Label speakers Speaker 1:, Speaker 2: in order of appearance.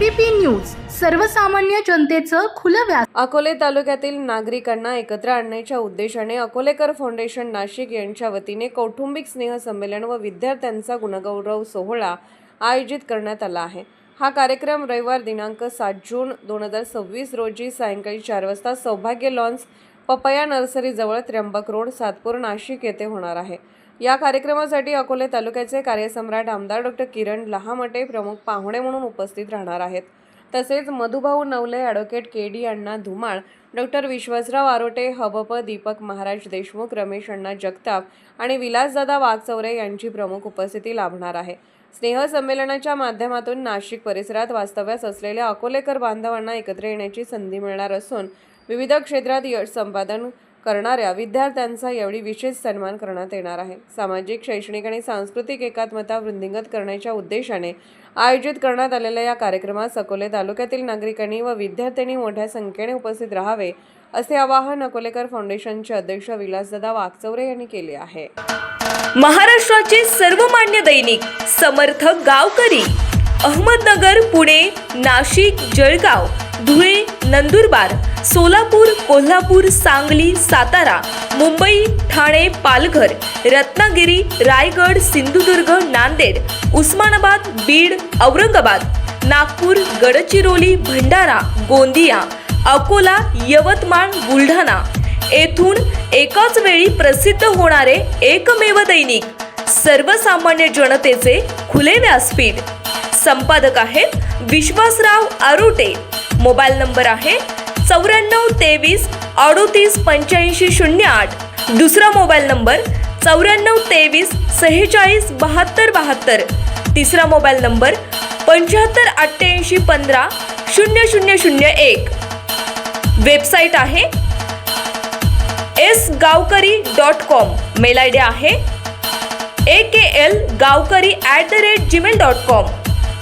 Speaker 1: ABP news सर्वसामान्य जनतेचं खुलं व्यास।
Speaker 2: अकोले तालुक्यातील नागरिकांना एकत्र आणण्याच्या उद्देशाने अकोलेकर फाउंडेशन नाशिक यांच्या वतीने कौटुंबिक स्नेह संमेलन व विद्यार्थ्यांचा गुणगौरव सोहळा आयोजित करण्यात आला आहे। हा कार्यक्रम रविवार दिनांक 7 जून 2026 रोजी सायंकाळी 4 वाजता सौभाग्य लॉन्स पपया नर्सरी जवळ त्र्यंबक रोड सातपूर नाशिक येथे होणार आहे। या कार्यक्रमासाठी अकोले तालुक्याचे कार्यसम्राट आमदार डॉ. किरण लहामटे प्रमुख पाहुणे म्हणून उपस्थित राहणार आहेत। तसेच मधुभाऊ नवले, ॲडव्होकेट के.डी. अण्णा धुमाळ, डॉ. विश्वासराव आरोटे, हबप दीपक महाराज देशमुख, रमेश अण्णा जगताप आणि विलासदादा वाघचौरे यांची प्रमुख उपस्थिती लाभणार आहे। स्नेह संमेलनाच्या माध्यमातून नाशिक परिसरात वास्तव्यास असलेल्या अकोलेकर बांधवांना एकत्र येण्याची संधी मिळणार असून विविध क्षेत्रात यश संपादन करणाऱ्या विद्यार्थ्यांचा यावेळी विशेष सन्मान करण्यात येणार आहे। सामाजिक, शैक्षणिक आणि सांस्कृतिक एकात्मता वृद्धिंगत करण्याच्या उद्देशाने आयोजित करण्यात आलेल्या या कार्यक्रमात अकोले तालुक्यातील नागरिकांनी व विद्यार्थ्यांनी मोठ्या संख्येने उपस्थित राहावे असे आवाहन अकोलेकर फाउंडेशनचे अध्यक्ष विलासदादा वाघचौरे यांनी केले आहे।
Speaker 3: महाराष्ट्राचे सर्वमान्य दैनिक समर्थ गावकरी अहमदनगर, पुणे, नाशिक, जळगाव, धुळे, नंदुरबार, सोलापूर, कोल्हापूर, सांगली, सातारा, मुंबई, ठाणे, पालघर, रत्नागिरी, रायगड, सिंधुदुर्ग, नांदेड, उस्मानाबाद, बीड, औरंगाबाद, नागपूर, गडचिरोली, भंडारा, गोंदिया, अकोला, यवतमाळ, बुलढाणा येथून एकाच वेळी प्रसिद्ध होणारे एकमेव दैनिक सर्वसामान्य जनतेचे खुले व्यासपीठ। संपादक आहेत विश्वासराव आरोटे। मोबाईल नंबर आहे 9423 38 85 08। दुसरा मोबाईल नंबर 9423 46 72 72। तिसरा मोबाईल नंबर 75 88 15 0001। वेबसाईट आहे sgavkari.com। मेल आयडी आहे akl gavkari@gmail.com।